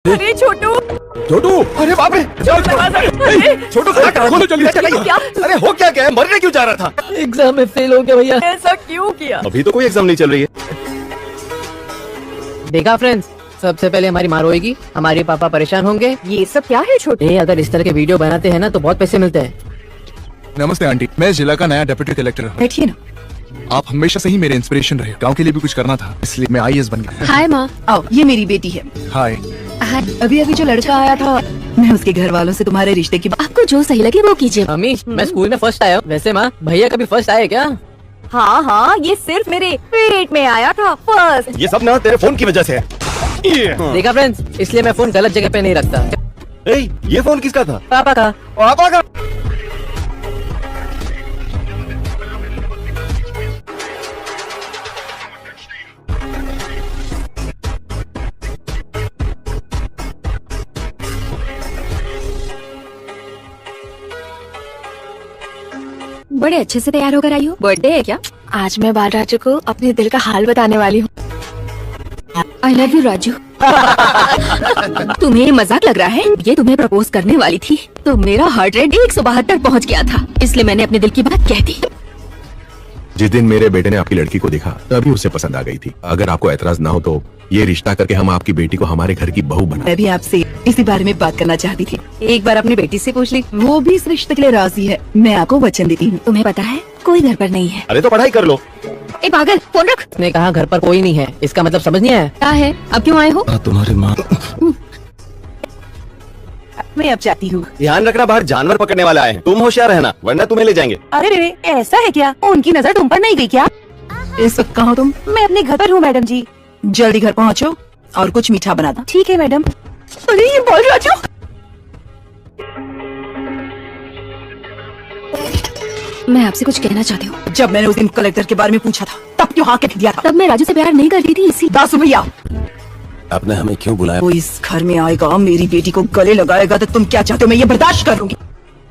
अरे छोटू, छोटू, अरे बाप रे, छोटू खोलो जल्दी। क्या? अरे हो क्या गया? मरने क्यों जा रहा था? एग्जाम में फेल हो गया भैया। ऐसा क्यों किया? अभी तो कोई एग्जाम नहीं चल रही है। देखा फ्रेंड्स, सबसे पहले हमारी मार होगी, हमारे पापा परेशान होंगे। ये सब क्या है छोटू? अगर इस तरह के वीडियो बनाते हैं ना तो बहुत पैसे मिलते हैं। नमस्ते आंटी, मैं जिला का नया डेप्यूटी कलेक्टर हूँ। बैठिए ना। आप हमेशा से ही मेरे इंस्पिरेशन रहे। गांव के लिए भी कुछ करना था, इसलिए मैं IAS बन गया। हाय माँ। आओ, ये मेरी बेटी है। हाय। अभी अभी जो लड़का आया था, मैं उसके घर वालों से तुम्हारे रिश्ते की बात। आपको जो सही लगे वो कीजिए। मम्मी, मैं स्कूल में फर्स्ट आया हूँ। वैसे माँ, भैया कभी फर्स्ट आए क्या? हाँ हाँ, ये सिर्फ मेरे पेट में आया था फर्स्ट। ये सब ना तेरे फोन की वजह से है। देखा फ्रेंड्स, इसलिए मैं फोन गलत जगह पे नहीं रखता। ये फोन किसका था? पापा का। पापा का। बड़े अच्छे से तैयार होकर आई हो। बर्थडे है क्या? आज मैं बालराजू को अपने दिल का हाल बताने वाली हूँ। I love you Raju. तुम्हें मजाक लग रहा है? ये तुम्हें प्रपोज करने वाली थी तो मेरा हार्ट रेट 172 पहुँच गया था, इसलिए मैंने अपने दिल की बात कह दी। जिस दिन मेरे बेटे ने आपकी लड़की को देखा तभी उसे पसंद आ गई थी। अगर आपको ऐतराज ना हो तो ये रिश्ता करके हम आपकी बेटी को हमारे घर की बहू बना। मैं भी आपसे इसी बारे में बात करना चाहती थी। एक बार अपनी बेटी से पूछ ली, वो भी इस रिश्ते के लिए राजी है। मैं आपको वचन देती हूँ। तुम्हें पता है कोई घर पर नहीं है। अरे तो पढ़ाई कर लो। ए पागल, फोन रख। उसने कहा घर पर कोई नहीं है, इसका मतलब समझ नहीं आया? क्या है, अब क्यों आए हो? तुम्हारी माँ। मैं अब जाती हूँ। ध्यान रखना, बाहर जानवर पकड़ने वाला आए हैं। तुम होशियार रहना वरना तुम्हें ले जाएंगे। अरे रे, ऐसा है क्या? उनकी नजर तुम पर नहीं गई क्या? इस वक्त कहाँ हो तुम? मैं अपने घर पर हूँ मैडम जी। जल्दी घर पहुँचो और कुछ मीठा बना दो। ठीक है मैडम। अरे ये बोल राजू। मैं आपसे कुछ कहना चाहती हूँ। जब मैंने उस दिन कलेक्टर के बारे में पूछा था तब क्यों हाँ कह दिया था? तब मैं राजू से प्यार नहीं करती थी, इसी। दासू भैया, आपने हमें क्यों बुलाया? वो इस घर में आएगा, मेरी बेटी को गले लगाएगा तो तुम क्या चाहते हो? मैं ये बर्दाश्त कर लूंगी।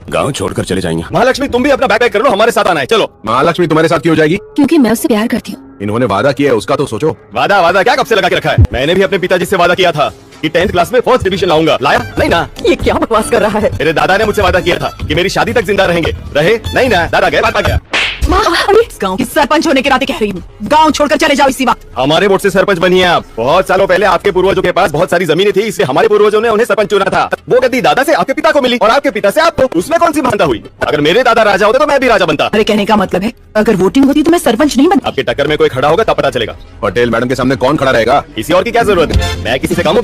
गांव छोड़कर चले जाएंगे। महालक्ष्मी, तुम भी अपना बैग पैक कर लो, हमारे साथ आना है। चलो। महालक्ष्मी तुम्हारे साथ क्यों जाएगी? क्योंकि मैं उससे प्यार करती हूँ। इन्होंने वादा किया है, उसका तो सोचो। वादा क्या कब से लगा के रखा है? मैंने भी अपने पिताजी से वादा किया था कि 10th क्लास में फर्स्ट डिवीजन लाऊंगा। लाया नहीं ना? ये क्या बकवास कर रहा है? मेरे दादा ने मुझसे वादा किया था कि मेरी शादी तक जिंदा रहेंगे। रहे नहीं ना? दादा गए, बात आ गया। इस गांव की सरपंच होने के नाते कह रही हूँ, गांव छोड़कर चले जाओ इसी वक्त। हमारे वोट से सरपंच बनी है आप। बहुत सालों पहले आपके पूर्वजों के पास बहुत सारी जमीनें थी, इसलिए हमारे पूर्वजों ने उन्हें सरपंच चुना था। वो गद्दी दादा से आपके पिता को मिली और आपके पिता से आपको। उसमें कौन सी महानता हुई? अगर मेरे दादा राजा होते तो मैं भी राजा बनता। अरे कहने का मतलब है, अगर वोटिंग होती तो मैं सरपंच नहीं बनता। आपके टक्कर में कोई खड़ा होगा तब पता चलेगा। पटेल मैडम के सामने कौन खड़ा रहेगा? किसी और की क्या जरूरत है? मैं किसी से कम हूं?